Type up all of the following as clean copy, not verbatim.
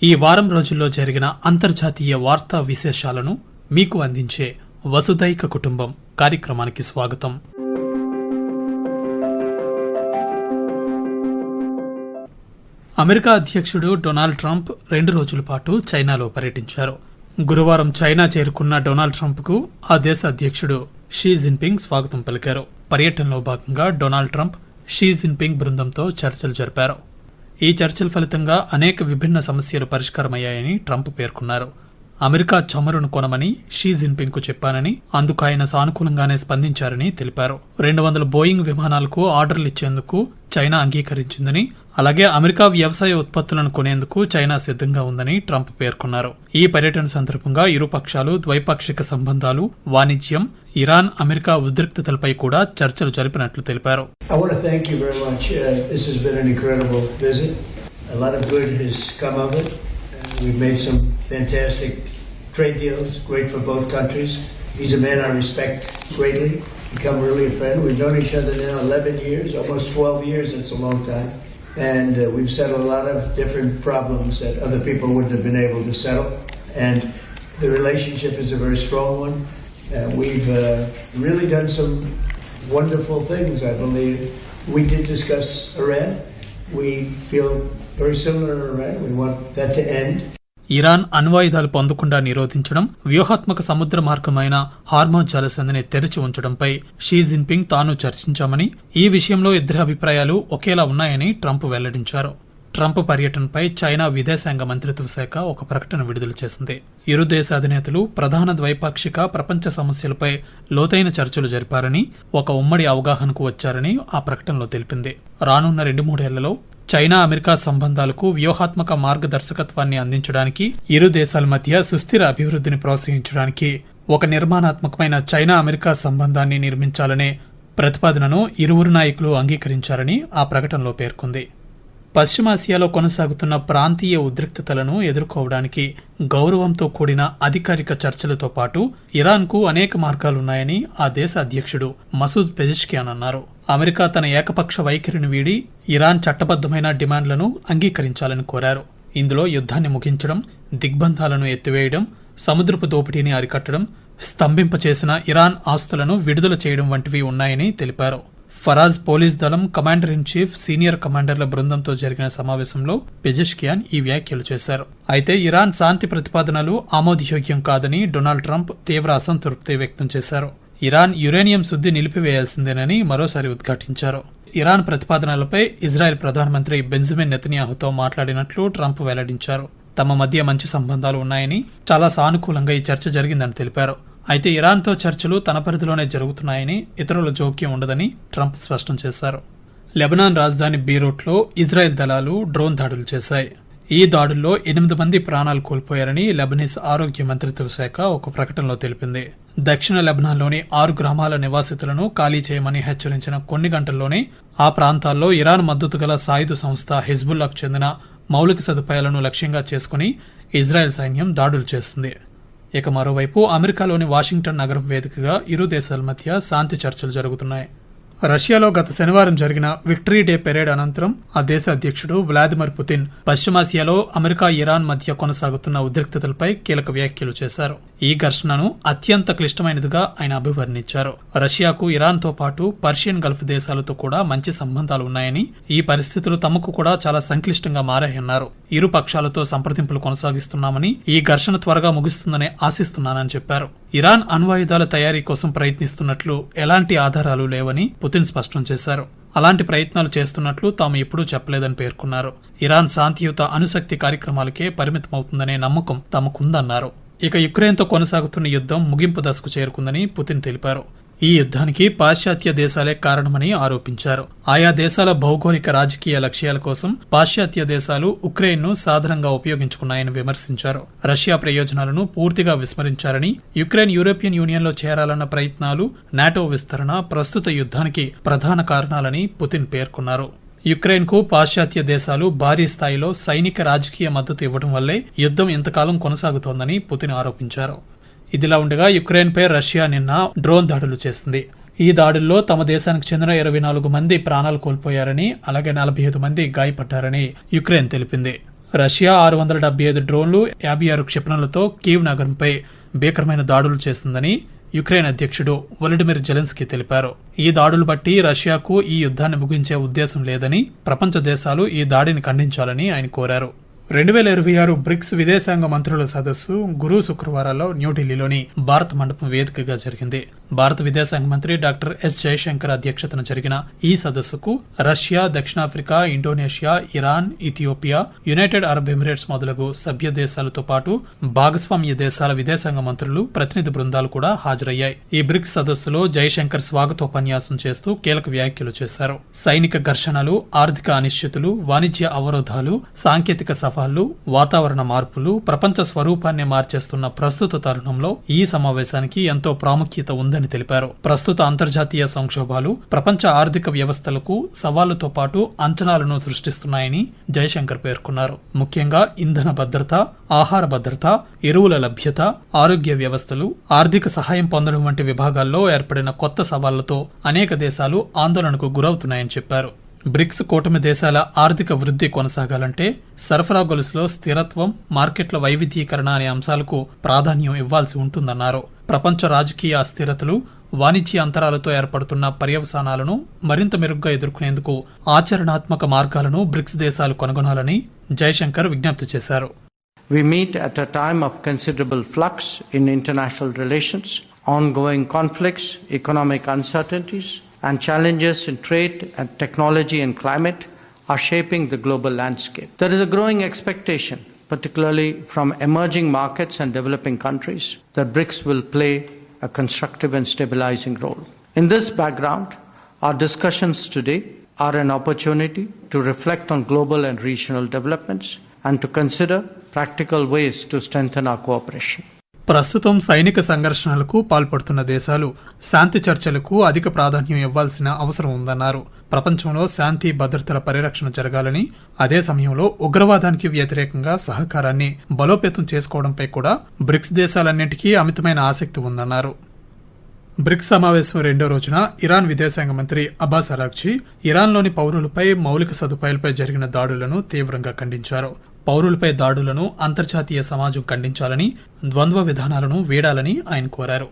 ఈ వారం రోజుల్లో జరిగిన అంతర్జాతీయ వార్తా విశేషాలను మీకు అందించే వసుదైక కుటుంబం కార్యక్రమానికి స్వాగతం. అమెరికా అధ్యక్షుడు డొనాల్డ్ ట్రంప్ 2 రోజుల పాటు చైనాలో పర్యటించారు. గురువారం చైనా చేరుకున్న డొనాల్డ్ ట్రంప్కు ఆ దేశ అధ్యక్షుడు షీ జిన్పింగ్ స్వాగతం పలికారు. పర్యటనలో భాగంగా డొనాల్డ్ ట్రంప్ షీ జిన్పింగ్ బృందంతో చర్చలు జరిపారు. ఈ చర్చల ఫలితంగా అనేక విభిన్న సమస్యలు పరిష్కారమయ్యాయని ట్రంప్ పేర్కొన్నారు. అమెరికా చమురును కొనమని షీ జిన్పింగ్ కు చెప్పానని, అందుకు ఆయన సానుకూలంగానే స్పందించారని తెలిపారు. 200 బోయింగ్ విమానాలకు ఆర్డర్లు ఇచ్చేందుకు చైనా అంగీకరించిందని, అలాగే అమెరికా వ్యవసాయ ఉత్పత్తులను కొనేందుకు చైనా సిద్ధంగా ఉందని ట్రంప్ పేర్కొన్నారు. ఈ పర్యటన సందర్భంగా ఇరు పక్షాలు ద్వైపాక్షిక సంబంధాలు, వాణిజ్యం, ఇరాన్ అమెరికా ఉద్రిక్తతలపై కూడా చర్చలు జరిపినట్లు తెలిపారు. We've made some fantastic trade deals, great for both countries. He's a man I respect greatly, become really a friend. We've known each other now 11 years, almost 12 years, that's a long time. And we've settled a lot of different problems that other people wouldn't have been able to settle. And the relationship is a very strong one. We've really done some wonderful things, I believe. We did discuss Iran. We feel very similar to Iran. We want that to end. Iran అణ్వాయుధాలు పొందకుండా నిరోధించడం, వ్యూహాత్మక సముద్ర మార్గమైన Hormuz జలసంధిని తెరిచి ఉంచడంపై Xi Jinping తాను చర్చించామని, ఈ విషయంలో ఇద్దరి అభిప్రాయాలు ఒకేలా ఉన్నాయని ట్రంప్ వెల్లడించారు. ట్రంప్ పర్యటనపై చైనా విదేశాంగ మంత్రిత్వ శాఖ ఒక ప్రకటన విడుదల చేసింది. ఇరు దేశ అధినేతలు ప్రధాన ద్వైపాక్షిక ప్రపంచ సమస్యలపై లోతైన చర్చలు జరిపారని, ఒక ఉమ్మడి అవగాహనకు వచ్చారని ఆ ప్రకటనలో తెలిపింది. రానున్న 2-3 ఏళ్లలో చైనా అమెరికా సంబంధాలకు వ్యూహాత్మక మార్గదర్శకత్వాన్ని అందించడానికి, ఇరు దేశాల మధ్య సుస్థిర అభివృద్ధిని ప్రోత్సహించడానికి ఒక నిర్మాణాత్మకమైన చైనా అమెరికా సంబంధాన్ని నిర్మించాలనే ప్రతిపాదనను ఇరువురు నాయకులు అంగీకరించారని ఆ ప్రకటనలో పేర్కొంది. పశ్చిమాసియాలో కొనసాగుతున్న ప్రాంతీయ ఉద్రిక్తతలను ఎదుర్కోవడానికి గౌరవంతో కూడిన అధికారిక చర్చలతో పాటు ఇరాన్కు అనేక మార్గాలున్నాయని ఆ దేశ అధ్యక్షుడు మసూద్ పెజెష్కియాన్ అన్నారు. అమెరికా తన ఏకపక్ష వైఖరిని వీడి ఇరాన్ చట్టబద్ధమైన డిమాండ్లను అంగీకరించాలని కోరారు. ఇందులో యుద్ధాన్ని ముగించడం, దిగ్బంధాలను ఎత్తివేయడం, సముద్రపు దోపిడీని అరికట్టడం, స్తంభింపచేసిన ఇరాన్ ఆస్తులను విడుదల చేయడం వంటివి ఉన్నాయని తెలిపారు. ఫరాజ్ పోలీస్ దళం కమాండర్ ఇన్ చీఫ్ సీనియర్ కమాండర్ల బృందంతో జరిగిన సమావేశంలో పెజెష్కియాన్ ఈ వ్యాఖ్యలు చేశారు. అయితే ఇరాన్ శాంతి ప్రతిపాదనలు ఆమోదయోగ్యం కాదని డొనాల్డ్ ట్రంప్ తీవ్ర అసంతృప్తి వ్యక్తం చేశారు. ఇరాన్ యురేనియం శుద్ధి నిలిపివేయాల్సిందేనని మరోసారి ఉద్ఘాటించారు. ఇరాన్ ప్రతిపాదనలపై ఇజ్రాయెల్ ప్రధానమంత్రి బెంజమిన్ నెతన్యాహుతో మాట్లాడినట్లు ట్రంప్ వెల్లడించారు. తమ మధ్య మంచి సంబంధాలు ఉన్నాయని, చాలా సానుకూలంగా ఈ చర్చ జరిగిందని తెలిపారు. అయితే ఇరాన్తో చర్చలు తన పరిధిలోనే జరుగుతున్నాయని, ఇతరుల జోక్యం ఉండదని ట్రంప్ స్పష్టం చేశారు. లెబనాన్ రాజధాని బీరూట్లో ఇజ్రాయెల్ దళాలు డ్రోన్ దాడులు చేశాయి. ఈ దాడుల్లో 8 మంది ప్రాణాలు కోల్పోయారని లెబనీస్ ఆరోగ్య మంత్రిత్వ శాఖ ఒక ప్రకటనలో తెలిపింది. దక్షిణ లెబనాన్లోని 6 గ్రామాల నివాసితులను ఖాళీ చేయమని హెచ్చరించిన కొన్ని గంటల్లోనే ఆ ప్రాంతాల్లో ఇరాన్ మద్దతు గల సాయుధ సంస్థ హిజ్బుల్లాకు చెందిన మౌలిక సదుపాయాలను లక్ష్యంగా చేసుకుని ఇజ్రాయెల్ సైన్యం దాడులు చేస్తుంది. ఇక మరోవైపు అమెరికాలోని వాషింగ్టన్ నగరం వేదికగా ఇరు దేశాల మధ్య శాంతి చర్చలు జరుగుతున్నాయి. రష్యాలో గత శనివారం జరిగిన విక్టరీ డే పెరేడ్ అనంతరం ఆ దేశ అధ్యక్షుడు వ్లాదిమిర్ పుతిన్ పశ్చిమాసియాలో అమెరికా ఇరాన్ మధ్య కొనసాగుతున్న ఉద్రిక్తతలపై కీలక వ్యాఖ్యలు చేశారు. ఈ ఘర్షణను అత్యంత క్లిష్టమైనదిగా ఆయన అభివర్ణించారు. రష్యాకు ఇరాన్తో పాటు పర్షియన్ గల్ఫ్ దేశాలతో కూడా మంచి సంబంధాలు ఉన్నాయని, ఈ పరిస్థితులు తమకు కూడా చాలా సంక్లిష్టంగా మారాయన్నారు. ఇరు పక్షాలతో సంప్రదింపులు కొనసాగిస్తున్నామని, ఈ ఘర్షణ త్వరగా ముగుస్తుందని ఆశిస్తున్నానని చెప్పారు. ఇరాన్ అణ్వాయుధాల తయారీ కోసం ప్రయత్నిస్తున్నట్లు ఎలాంటి ఆధారాలు లేవని పుతిన్ స్పష్టం చేశారు. అలాంటి ప్రయత్నాలు చేస్తున్నట్లు తాము ఎప్పుడూ చెప్పలేదని పేర్కొన్నారు. ఇరాన్ శాంతియుత అణుశక్తి కార్యక్రమాలకే పరిమితమవుతుందనే నమ్మకం తమకుందన్నారు. ఇక యుక్రెయిన్తో కొనసాగుతున్న యుద్ధం ముగింపు దశకు చేరుకుందని పుతిన్ తెలిపారు. ఈ యుద్ధానికి పాశ్చాత్య దేశాలే కారణమని ఆరోపించారు. ఆయా దేశాల భౌగోళిక రాజకీయ లక్ష్యాల కోసం పాశ్చాత్య దేశాలు ఉక్రెయిన్ను సాధనంగా ఉపయోగించుకున్నాయని విమర్శించారు. రష్యా ప్రయోజనాలను పూర్తిగా విస్మరించారని, యుక్రెయిన్ యూరోపియన్ యూనియన్లో చేరాలన్న ప్రయత్నాలు, నాటో విస్తరణ ప్రస్తుత యుద్ధానికి ప్రధాన కారణాలని పుతిన్ పేర్కొన్నారు. యుక్రెయిన్కు పాశ్చాత్య దేశాలు భారీ స్థాయిలో సైనిక రాజకీయ మద్దతు ఇవ్వడం వల్లే యుద్ధం ఇంతకాలం కొనసాగుతోందని పుతిన్ ఆరోపించారు. ఇదిలా ఉండగా యుక్రెయిన్పై రష్యా నిన్న డ్రోన్ దాడులు చేసింది. ఈ దాడుల్లో తమ దేశానికి చెందిన 24 మంది ప్రాణాలు కోల్పోయారని, అలాగే 45 మంది గాయపడ్డారని యుక్రెయిన్ తెలిపింది. రష్యా 675 డ్రోన్లు 56 క్షిపణులతో కీవ్ నగరంపై భీకరమైన దాడులు చేసిందని యుక్రెయిన్ అధ్యక్షుడు వొలోడిమిర్ జెలెన్స్కీ తెలిపారు. ఈ దాడులు బట్టి రష్యాకు ఈ యుద్ధాన్ని ముగించే ఉద్దేశం లేదని, ప్రపంచ దేశాలు ఈ దాడిని ఖండించాలని ఆయన కోరారు. 2026 బ్రిక్స్ విదేశాంగ మంత్రుల సదస్సు గురు శుక్రవారాల్లో న్యూఢిల్లీలోని భారత్ మండపం వేదికగా జరిగింది. భారత విదేశాంగ మంత్రి డాక్టర్ ఎస్ జయశంకర్ అధ్యక్షతన జరిగిన ఈ సదస్సుకు రష్యా, దక్షిణాఫ్రికా, Indonesia, Iran, Ethiopia, United Arab Emirates మొదలగు సభ్య దేశాలతో పాటు భాగస్వామ్య దేశాల విదేశాంగ మంత్రులు, ప్రతినిధి బృందాలు కూడా హాజరయ్యాయి. ఈ బ్రిక్స్ సదస్సులో జయశంకర్ స్వాగతోపన్యాసం చేస్తూ కీలక వ్యాఖ్యలు చేశారు. సైనిక ఘర్షణలు, ఆర్థిక అనిశ్చితులు, వాణిజ్య అవరోధాలు, సాంకేతిక సవాళ్లు, వాతావరణ మార్పులు ప్రపంచ స్వరూపాన్ని మార్చేస్తున్న ప్రస్తుత తరుణంలో ఈ సమావేశానికి ఎంతో ప్రాముఖ్యత ఉందని తెలిపారు. ప్రస్తుత అంతర్జాతీయ సంక్షోభాలు ప్రపంచ ఆర్థిక వ్యవస్థలకు సవాళ్లతో పాటు అంచనాలను సృష్టిస్తున్నాయని జయశంకర్ పేర్కొన్నారు. ముఖ్యంగా ఇంధన భద్రత, ఆహార భద్రత, ఎరువుల లభ్యత, ఆరోగ్య వ్యవస్థలు, ఆర్థిక సహాయం పొందడం వంటి విభాగాల్లో ఏర్పడిన కొత్త సవాళ్లతో అనేక దేశాలు ఆందోళనకు గురవుతున్నాయని చెప్పారు. బ్రిక్స్ కూటమి దేశాల ఆర్థిక వృద్ధి కొనసాగాలంటే సరఫరా గొలుసులో స్థిరత్వం, మార్కెట్ల వైవిధ్యీకరణ అనే అంశాలకు ప్రాధాన్యం ఇవ్వాల్సి ఉంటుందన్నారు. ప్రపంచ రాజకీయ అస్థిరతలు, వాణిజ్య అంతరాలతో ఏర్పడుతున్న పర్యవసానాలను మరింత మెరుగ్గా ఎదుర్కొనేందుకు ఆచరణాత్మక మార్గాలను బ్రిక్స్ దేశాలు కనుగొనాలని జయశంకర్ విజ్ఞప్తి చేశారు. We meet at a time of considerable flux in international relations, ongoing conflicts, economic uncertainties, and challenges in trade and technology and climate are shaping the global landscape. There is a growing expectation, particularly from emerging markets and developing countries, that BRICS will play a constructive and stabilizing role. In this background, our discussions today are an opportunity to reflect on global and regional developments and to consider practical ways to strengthen our cooperation. ప్రస్తుతం సైనిక సంఘర్షణలకు పాల్పడుతున్న దేశాలు శాంతి చర్చలకు అధిక ప్రాధాన్యం ఇవ్వాల్సిన అవసరం ఉందన్నారు. ప్రపంచంలో శాంతి భద్రతల పరిరక్షణ జరగాలని, అదే సమయంలో ఉగ్రవాదానికి వ్యతిరేకంగా సహకారాన్ని బలోపేతం చేసుకోవడంపై కూడా బ్రిక్స్ దేశాలన్నింటికీ అమితమైన ఆసక్తి ఉందన్నారు. బ్రిక్స్ సమావేశం రెండో రోజున ఇరాన్ విదేశాంగ మంత్రి అబ్బాస్ అరాగ్చి ఇరాన్లోని పౌరులపై మౌలిక సదుపాయాలపై జరిగిన దాడులను తీవ్రంగా ఖండించారు. పౌరులపై దాడులను అంతర్జాతీయ సమాజం ఖండించాలని, ద్వంద్వ విధానాలను వీడాలని ఆయన కోరారు.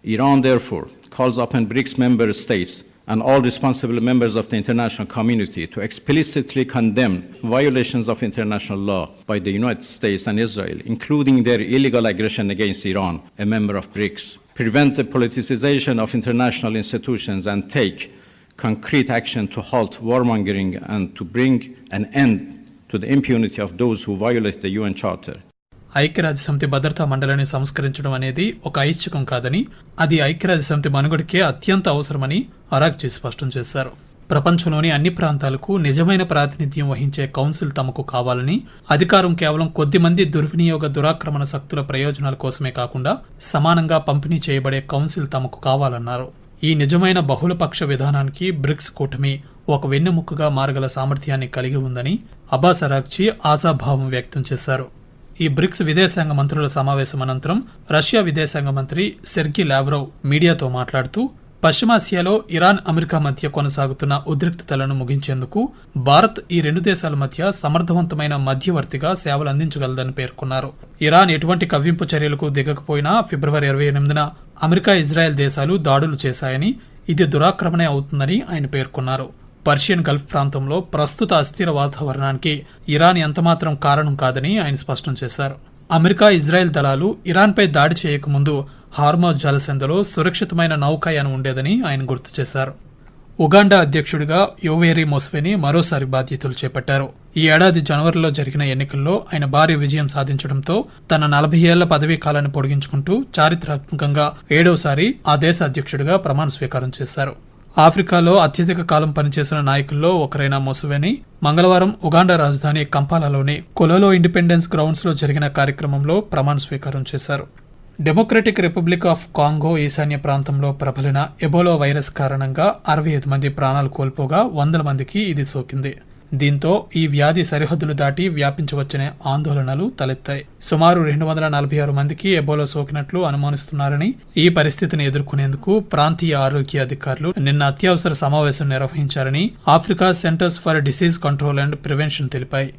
Iran therefore calls upon BRICS member states and all responsible members of the international community to explicitly condemn violations of international law by the United States and Israel, including their illegal aggression against Iran, a member of BRICS, prevent the politicization of international institutions and take concrete action to halt warmongering and to bring an end to the impunity of those who violate the UN Charter. ఐక్యరాజ్యసమితి భద్రతా మండలిని సంస్కరించడం అనేది ఒక ఐచ్ఛికం కాదని, అది ఐక్యరాజ్యసమితి మనుగడకే అత్యంత అవసరమని అరాగ్చి స్పష్టం చేశారు. ప్రపంచంలోని అన్ని ప్రాంతాలకు నిజమైన ప్రాతినిధ్యం వహించే కౌన్సిల్ తమకు కావాలని, అధికారం కేవలం కొద్ది మంది దుర్వినియోగ దురాక్రమణ శక్తుల ప్రయోజనాల కోసమే కాకుండా సమానంగా పంపిణీ చేయబడే కౌన్సిల్ తమకు కావాలన్నారు. ఈ నిజమైన బహుళపక్ష విధానానికి బ్రిక్స్ కూటమి ఒక వెన్నెముకగా మారగల సామర్థ్యాన్ని కలిగి ఉందని అబ్బాస్ అరాగ్చి ఆశాభావం వ్యక్తం చేశారు. ఈ బ్రిక్స్ విదేశాంగ మంత్రుల సమావేశం అనంతరం రష్యా విదేశాంగ మంత్రి సెర్గీ లావ్రోవ్ మీడియాతో మాట్లాడుతూ, పశ్చిమాసియాలో ఇరాన్, అమెరికా మధ్య కొనసాగుతున్న ఉద్రిక్తతలను ముగించేందుకు భారత్ ఈ రెండు దేశాల మధ్య సమర్థవంతమైన మధ్యవర్తిగా సేవలు అందించగలదని పేర్కొన్నారు. ఇరాన్ ఎటువంటి కవ్వింపు చర్యలకు దిగకపోయినా ఫిబ్రవరి 28న అమెరికా, ఇజ్రాయెల్ దేశాలు దాడులు చేశాయని, ఇది దురాక్రమణే అవుతుందని ఆయన పేర్కొన్నారు. పర్షియన్ గల్ఫ్ ప్రాంతంలో ప్రస్తుత అస్థిర వాతావరణానికి ఇరాన్ ఎంతమాత్రం కారణం కాదని ఆయన స్పష్టం చేశారు. అమెరికా, ఇజ్రాయెల్ దళాలు ఇరాన్పై దాడి చేయకముందు హార్మోజ్ జలసంధిలో సురక్షితమైన నౌకాయానం ఉండేదని ఆయన గుర్తు చేశారు. ఉగాండా అధ్యక్షుడిగా యోవేరీ ముసెవేని మరోసారి బాధ్యతలు చేపట్టారు. ఈ ఏడాది జనవరిలో జరిగిన ఎన్నికల్లో ఆయన భారీ విజయం సాధించడంతో తన 40 ఏళ్ల పదవీ కాలాన్ని పొడిగించుకుంటూ చారిత్రాత్మకంగా 7వసారి ఆ దేశ అధ్యక్షుడిగా ప్రమాణ స్వీకారం చేశారు. ఆఫ్రికాలో అత్యధిక కాలం పనిచేసిన నాయకుల్లో ఒకరైన ముసెవేని మంగళవారం ఉగాండా రాజధాని కంపాలాలోని కొలోలో ఇండిపెండెన్స్ గ్రౌండ్స్ లో జరిగిన కార్యక్రమంలో ప్రమాణ స్వీకారం చేశారు. డెమోక్రటిక్ రిపబ్లిక్ ఆఫ్ కాంగో ఈశాన్య ప్రాంతంలో ప్రబలిన ఎబోలా వైరస్ కారణంగా 65 మంది ప్రాణాలు కోల్పోగా 100 మందికి ఇది సోకింది. దీంతో ఈ వ్యాధి సరిహద్దులు దాటి వ్యాపించవచ్చనే ఆందోళనలు తలెత్తాయి. సుమారు 246 మందికి ఎబోలా సోకినట్లు అనుమానిస్తున్నారని, ఈ పరిస్థితిని ఎదుర్కొనేందుకు ప్రాంతీయ ఆరోగ్య అధికారులు నిన్న అత్యవసర సమావేశం నిర్వహించారని Africa Centres for Disease Control and Prevention తెలిపాయి.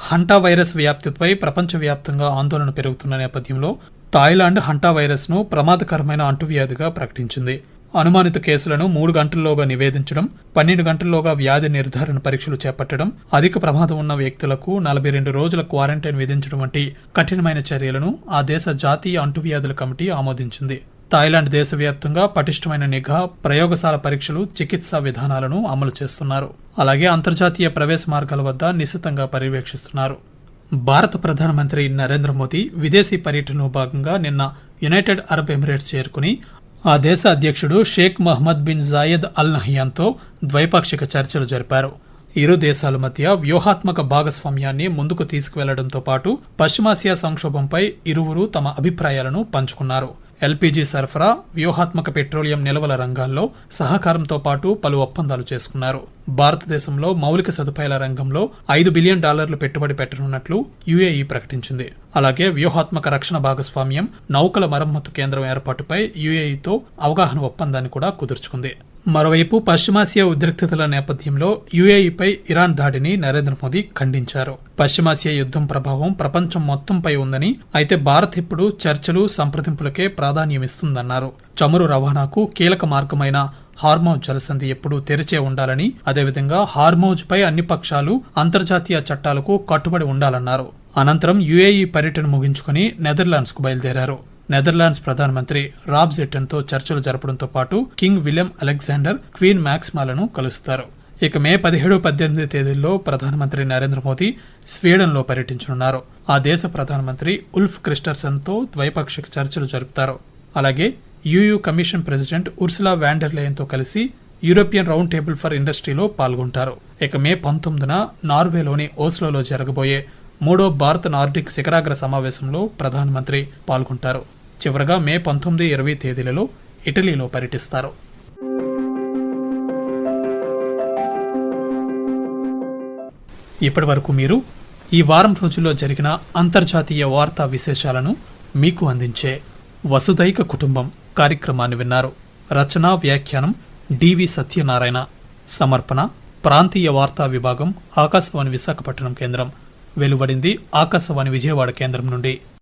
హంటా వైరస్ వ్యాప్తిపై ప్రపంచవ్యాప్తంగా ఆందోళన పెరుగుతున్న నేపథ్యంలో థాయిలాండ్ హంటా వైరస్ను ప్రమాదకరమైన అంటువ్యాధిగా ప్రకటించింది. అనుమానిత కేసులను 3 గంటల్లోగా నివేదించడం, 12 గంటల్లోగా వ్యాధి నిర్ధారణ పరీక్షలు చేపట్టడం, అధిక ప్రమాదం ఉన్న వ్యక్తులకు 42 రోజుల క్వారంటైన్ విధించడం వంటి కఠినమైన చర్యలను ఆ దేశ జాతీయ అంటువ్యాధుల కమిటీ ఆమోదించింది. థాయిలాండ్ దేశవ్యాప్తంగా పటిష్టమైన నిఘా, ప్రయోగశాల పరీక్షలు, చికిత్సా విధానాలను అమలు చేస్తున్నారు. అలాగే అంతర్జాతీయ ప్రవేశ మార్గాల వద్ద నిశితంగా పర్యవేక్షిస్తున్నారు. భారత ప్రధానమంత్రి నరేంద్ర మోదీ విదేశీ పర్యటనలో భాగంగా నిన్న యునైటెడ్ అరబ్ ఎమిరేట్స్ చేరుకుని ఆ దేశ అధ్యక్షుడు షేక్ మహమ్మద్ బిన్ జాయద్ అల్ నహియాన్తో ద్వైపాక్షిక చర్చలు జరిపారు. ఇరు దేశాల మధ్య వ్యూహాత్మక భాగస్వామ్యాన్ని ముందుకు తీసుకువెళ్లడంతో పాటు పశ్చిమాసియా సంక్షోభంపై ఇరువురు తమ అభిప్రాయాలను పంచుకున్నారు. ఎల్పీజీ సరఫరా, వ్యూహాత్మక పెట్రోలియం నిల్వల రంగాల్లో సహకారంతో పాటు పలు ఒప్పందాలు చేసుకున్నారు. భారతదేశంలో మౌలిక సదుపాయాల రంగంలో $5 బిలియన్ పెట్టుబడి పెట్టనున్నట్లు యుఏఈ ప్రకటించింది. అలాగే వ్యూహాత్మక రక్షణ భాగస్వామ్యం, నౌకల మరమ్మతు కేంద్రం ఏర్పాటుపై యుఏఈతో అవగాహన ఒప్పందాన్ని కూడా కుదుర్చుకుంది. మరోవైపు పశ్చిమాసియా ఉద్రిక్తతల నేపథ్యంలో యుఏఈపై ఇరాన్ దాడిని నరేంద్ర మోదీ ఖండించారు. పశ్చిమాసియా యుద్ధం ప్రభావం ప్రపంచం మొత్తంపై ఉందని, అయితే భారత్ ఇప్పుడు చర్చలు, సంప్రదింపులకే ప్రాధాన్యమిస్తుందన్నారు. చమురు రవాణాకు కీలక మార్గమైన హార్మౌజ్ జలసంధి ఎప్పుడూ తెరిచే ఉండాలని, అదేవిధంగా హార్మౌజ్ పై అన్ని పక్షాలు అంతర్జాతీయ చట్టాలకు కట్టుబడి ఉండాలన్నారు. అనంతరం యుఏఈ పర్యటన ముగించుకుని నెదర్లాండ్స్ కు బయలుదేరారు. నెదర్లాండ్స్ ప్రధానమంత్రి రాబ్ జెట్టెన్తో చర్చలు జరపడంతో పాటు కింగ్ విలియం అలెగ్జాండర్, క్వీన్ మ్యాక్స్మాలను కలుస్తారు. ఇక మే 17, 18 తేదీల్లో ప్రధానమంత్రి నరేంద్ర మోదీ స్వీడన్లో పర్యటించనున్నారు. ఆ దేశ ప్రధానమంత్రి ఉల్ఫ్ క్రిస్టర్సన్తో ద్వైపాక్షిక చర్చలు జరుపుతారు. అలాగే EU commission president Ursula von der లేయన్తో కలిసి యూరోపియన్ రౌండ్ టేబుల్ ఫర్ ఇండస్ట్రీలో పాల్గొంటారు. ఇక మే 19న నార్వేలోని ఓస్లోలో జరగబోయే 3వ భారత నార్డిక్ శిఖరాగ్ర సమావేశంలో ప్రధానమంత్రి పాల్గొంటారు. చివరగా మే 19, 20 తేదీలలో ఇటలీలో పర్యటిస్తారు. ఇప్పటి వరకు మీరు ఈ వారం రోజుల్లో జరిగిన అంతర్జాతీయ వార్తా విశేషాలను మీకు అందించే వసుదైక కుటుంబం కార్యక్రమాన్ని విన్నారు. రచన, వ్యాఖ్యానం డివి సత్యనారాయణ. సమర్పణ ప్రాంతీయ వార్తా విభాగం, ఆకాశవాణి విశాఖపట్నం కేంద్రం. వెలువడింది ఆకాశవాణి విజయవాడ కేంద్రం నుండి.